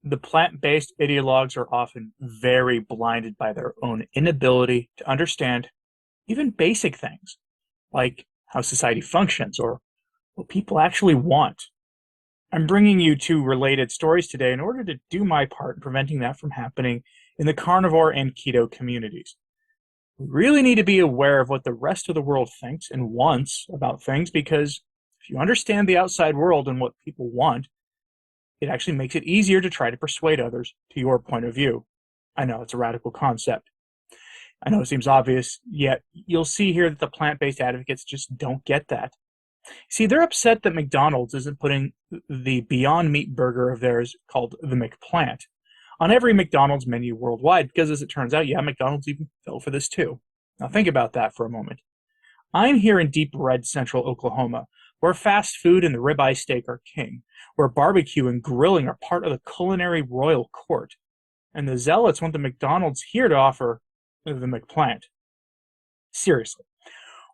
The plant-based ideologues are often very blinded by their own inability to understand even basic things, like how society functions or what people actually want. I'm bringing you two related stories today in order to do my part in preventing that from happening in the carnivore and keto communities. We really need to be aware of what the rest of the world thinks and wants about things because if you understand the outside world and what people want, it actually makes it easier to try to persuade others to your point of view. I know it's a radical concept. I know it seems obvious, yet you'll see here that the plant-based advocates just don't get that. See, they're upset that McDonald's isn't putting the Beyond Meat burger of theirs called the McPlant on every McDonald's menu worldwide because, as it turns out, yeah, McDonald's even fell for this too. Now think about that for a moment. I'm here in deep red central Oklahoma, where fast food and the ribeye steak are king, where barbecue and grilling are part of the culinary royal court, and the zealots want the McDonald's here to offer the McPlant. Seriously.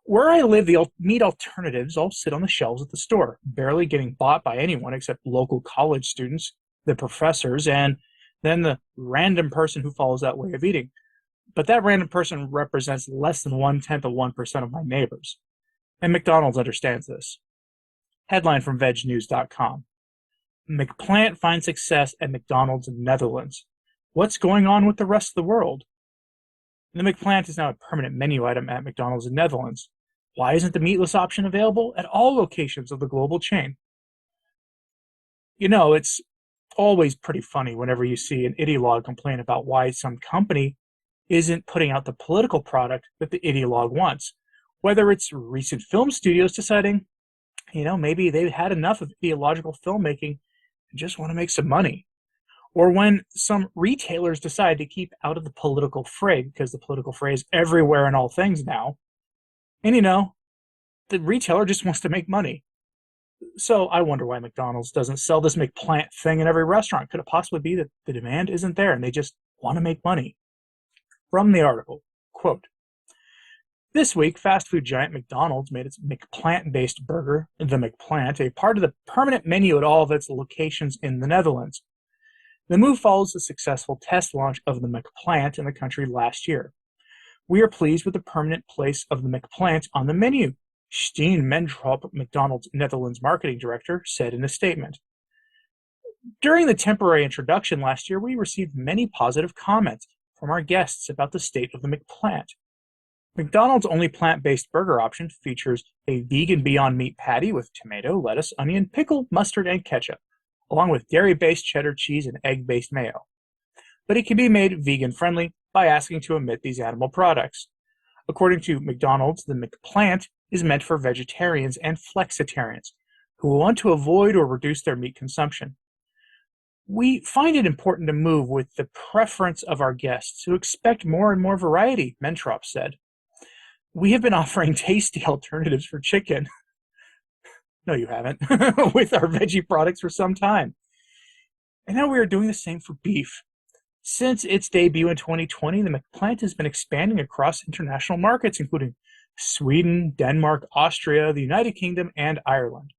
Where I live, the meat alternatives all sit on the shelves at the store, barely getting bought by anyone except local college students, the professors, and then the random person who follows that way of eating. But that random person represents less than 0.1% of my neighbors. And McDonald's understands this. Headline from VegNews.com. McPlant finds success at McDonald's in Netherlands. What's going on with the rest of the world? The McPlant is now a permanent menu item at McDonald's in Netherlands. Why isn't the meatless option available at all locations of the global chain? You know, it's always pretty funny whenever you see an ideologue complain about why some company isn't putting out the political product that the ideologue wants. Whether it's recent film studios deciding, maybe they've had enough of ideological filmmaking and just want to make some money. Or when some retailers decide to keep out of the political fray because the political fray is everywhere in all things now. And the retailer just wants to make money. So I wonder why McDonald's doesn't sell this McPlant thing in every restaurant. Could it possibly be that the demand isn't there and they just want to make money? From the article, quote, this week, fast food giant McDonald's made its McPlant-based burger, the McPlant, a part of the permanent menu at all of its locations in the Netherlands. The move follows the successful test launch of the McPlant in the country last year. We are pleased with the permanent place of the McPlant on the menu, Stine, McDonald's Netherlands marketing director, said in a statement. During the temporary introduction last year, we received many positive comments from our guests about the state of the McPlant. McDonald's only plant-based burger option features a vegan Beyond Meat patty with tomato, lettuce, onion, pickle, mustard, and ketchup, along with dairy-based cheddar cheese and egg-based mayo. But it can be made vegan-friendly by asking to omit these animal products. According to McDonald's, the McPlant is meant for vegetarians and flexitarians who want to avoid or reduce their meat consumption. We find it important to move with the preference of our guests who expect more and more variety, Mentrop said. We have been offering tasty alternatives for chicken. No, you haven't, with our veggie products for some time. And now we are doing the same for beef. Since its debut in 2020, the McPlant has been expanding across international markets, including Sweden, Denmark, Austria, the United Kingdom, and Ireland.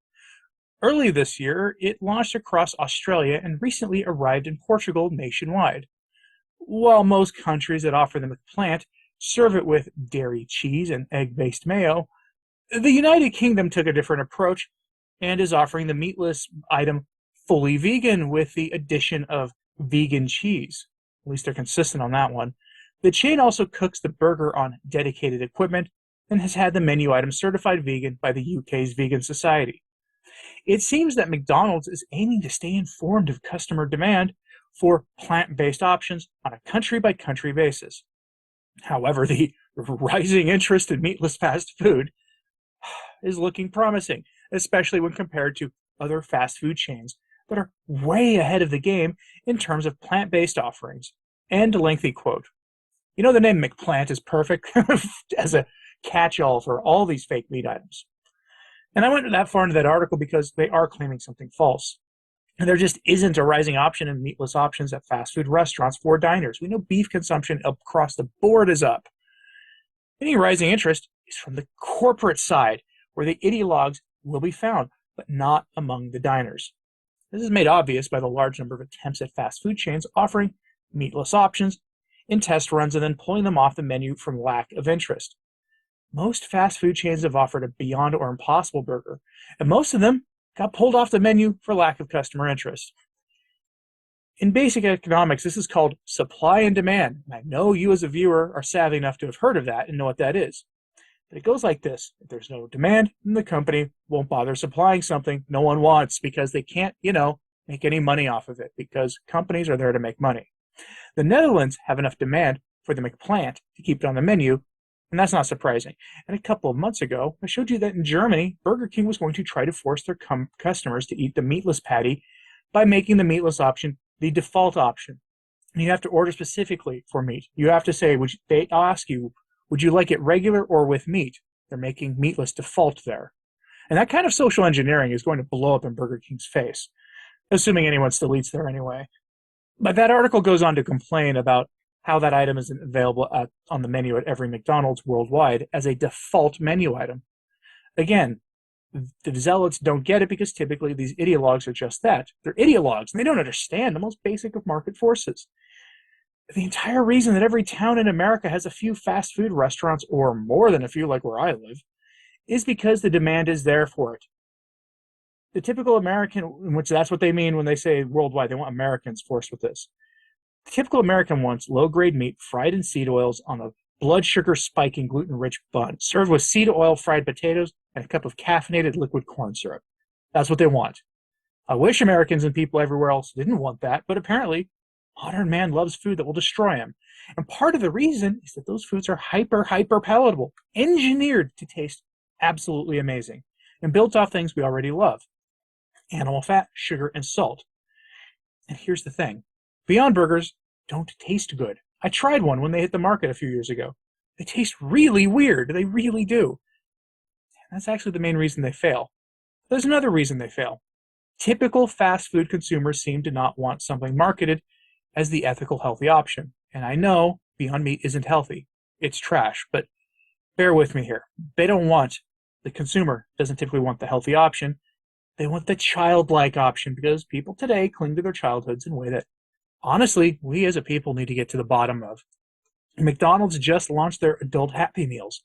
Early this year, it launched across Australia and recently arrived in Portugal nationwide. While most countries that offer the McPlant serve it with dairy cheese and egg-based mayo, the United Kingdom took a different approach and is offering the meatless item fully vegan with the addition of vegan cheese. At least they're consistent on that one. The chain also cooks the burger on dedicated equipment and has had the menu item certified vegan by the UK's Vegan Society. It seems that McDonald's is aiming to stay informed of customer demand for plant-based options on a country-by-country basis. However, the rising interest in meatless fast food is looking promising, especially when compared to other fast food chains that are way ahead of the game in terms of plant-based offerings. And a lengthy quote. The name McPlant is perfect as a catch-all for all these fake meat items. And I went that far into that article because they are claiming something false. And there just isn't a rising option in meatless options at fast food restaurants for diners. We know beef consumption across the board is up. Any rising interest is from the corporate side, where the ideologues will be found, but not among the diners. This is made obvious by the large number of attempts at fast food chains offering meatless options in test runs and then pulling them off the menu from lack of interest. Most fast food chains have offered a Beyond or Impossible burger, and most of them got pulled off the menu for lack of customer interest. In basic economics, this is called supply and demand. And I know you as a viewer are savvy enough to have heard of that and know what that is. But it goes like this. If there's no demand, then the company won't bother supplying something no one wants because they can't, make any money off of it because companies are there to make money. The Netherlands have enough demand for the McPlant to keep it on the menu, and that's not surprising. And a couple of months ago, I showed you that in Germany, Burger King was going to try to force their customers to eat the meatless patty by making the meatless option the default option. And you have to order specifically for meat. You have to say, they ask you, would you like it regular or with meat? They're making meatless default there. And that kind of social engineering is going to blow up in Burger King's face, assuming anyone still eats there anyway. But that article goes on to complain about how that item isn't available on the menu at every McDonald's worldwide as a default menu item. Again, the zealots don't get it because typically these ideologues are just that. They're ideologues, and they don't understand the most basic of market forces. The entire reason that every town in America has a few fast food restaurants, or more than a few like where I live, is because the demand is there for it. The typical American, which that's what they mean when they say worldwide, they want Americans forced with this. The typical American wants low-grade meat fried in seed oils on a blood sugar spiking gluten-rich bun, served with seed oil fried potatoes and a cup of caffeinated liquid corn syrup. That's what they want. I wish Americans and people everywhere else didn't want that, but apparently modern man loves food that will destroy him. And part of the reason is that those foods are hyper palatable, engineered to taste absolutely amazing, and built off things we already love. Animal fat, sugar, and salt. And here's the thing. Beyond Burgers don't taste good. I tried one when they hit the market a few years ago. They taste really weird. They really do. And that's actually the main reason they fail. There's another reason they fail. Typical fast food consumers seem to not want something marketed as the ethical, healthy option. And I know Beyond Meat isn't healthy. It's trash, but bear with me here. The consumer doesn't typically want the healthy option. They want the childlike option because people today cling to their childhoods in a way that, honestly, we as a people need to get to the bottom of. McDonald's just launched their adult Happy Meals,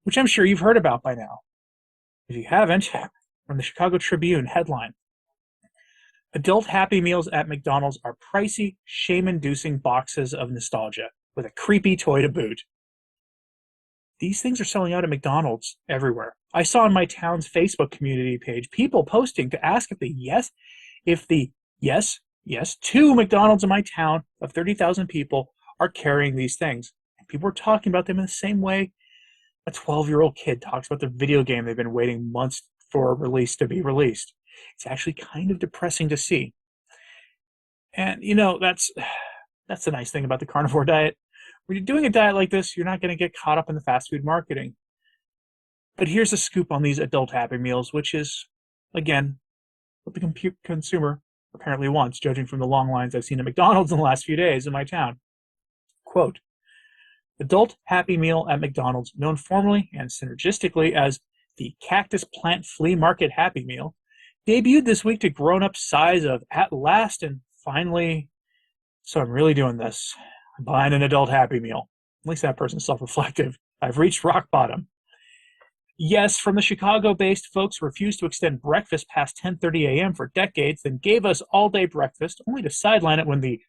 which I'm sure you've heard about by now. If you haven't, from the Chicago Tribune headline, adult Happy Meals at McDonald's are pricey, shame-inducing boxes of nostalgia with a creepy toy to boot. These things are selling out at McDonald's everywhere. I saw on my town's Facebook community page people posting to ask if the two McDonald's in my town of 30,000 people are carrying these things. And people were talking about them in the same way a 12-year-old kid talks about the video game they've been waiting months for release to be released. It's actually kind of depressing to see. And, that's the nice thing about the carnivore diet. When you're doing a diet like this, you're not going to get caught up in the fast food marketing. But here's a scoop on these adult Happy Meals, which is, again, what the consumer apparently wants, judging from the long lines I've seen at McDonald's in the last few days in my town. Quote, adult Happy Meal at McDonald's, known formally and synergistically as the Cactus Plant Flea Market Happy Meal, debuted this week to grown-up size of at last and finally, so I'm really doing this. I'm buying an adult Happy Meal. At least that person's self-reflective. I've reached rock bottom. Yes, from the Chicago-based folks who refused to extend breakfast past 10:30 a.m. for decades, then gave us all-day breakfast, only to sideline it when the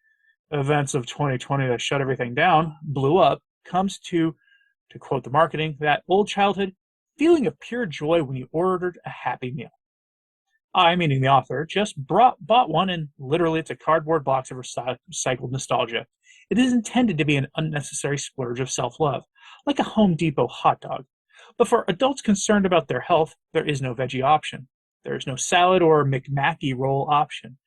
events of 2020 that shut everything down blew up, comes to quote the marketing, that old childhood feeling of pure joy when you ordered a Happy Meal. I, meaning the author, just bought one, and literally it's a cardboard box of recycled nostalgia. It is intended to be an unnecessary splurge of self-love, like a Home Depot hot dog. But for adults concerned about their health, there is no veggie option. There is no salad or McMackey roll option.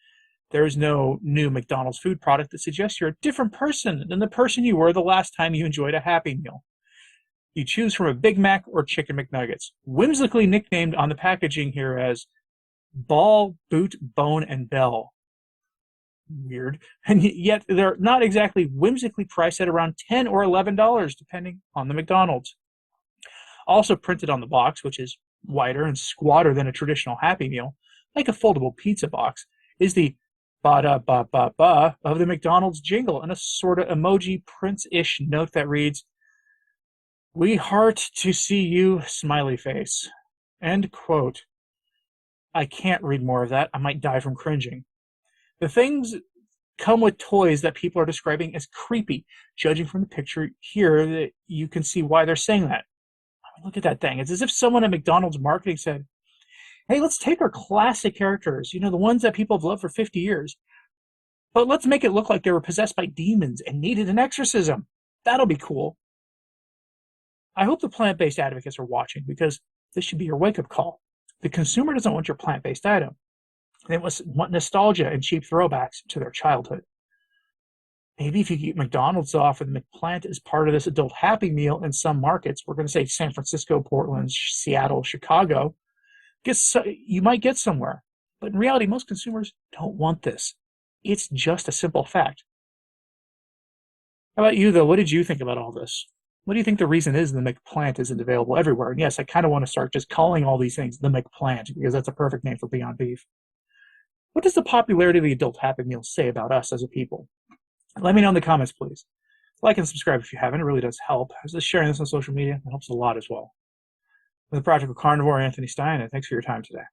There is no new McDonald's food product that suggests you're a different person than the person you were the last time you enjoyed a Happy Meal. You choose from a Big Mac or Chicken McNuggets, whimsically nicknamed on the packaging here as Ball, Boot, Bone, and Bell. Weird. And yet they're not exactly whimsically priced at around $10 or $11, depending on the McDonald's. Also printed on the box, which is wider and squatter than a traditional Happy Meal, like a foldable pizza box, is the ba-da-ba-ba-ba of the McDonald's jingle and a sort of emoji Prince-ish note that reads, "We heart to see you, smiley face." End quote. I can't read more of that. I might die from cringing. The things come with toys that people are describing as creepy. Judging from the picture here, that you can see why they're saying that. I mean, look at that thing. It's as if someone at McDonald's marketing said, "Hey, let's take our classic characters, the ones that people have loved for 50 years, but let's make it look like they were possessed by demons and needed an exorcism. That'll be cool." I hope the plant-based advocates are watching, because this should be your wake-up call. The consumer doesn't want your plant-based item. They want nostalgia and cheap throwbacks to their childhood. Maybe if you keep McDonald's off and McPlant is part of this adult Happy Meal in some markets, we're going to say San Francisco, Portland, Seattle, Chicago, you might get somewhere. But in reality, most consumers don't want this. It's just a simple fact. How about you, though? What did you think about all this? What do you think the reason is the McPlant isn't available everywhere? And yes, I kind of want to start just calling all these things the McPlant, because that's a perfect name for Beyond Beef. What does the popularity of the adult Happy Meal say about us as a people? Let me know in the comments, please. Like and subscribe if you haven't. It really does help. I was just sharing this on social media. It helps a lot as well. With the Practical Carnivore, Anthony Stine, and thanks for your time today.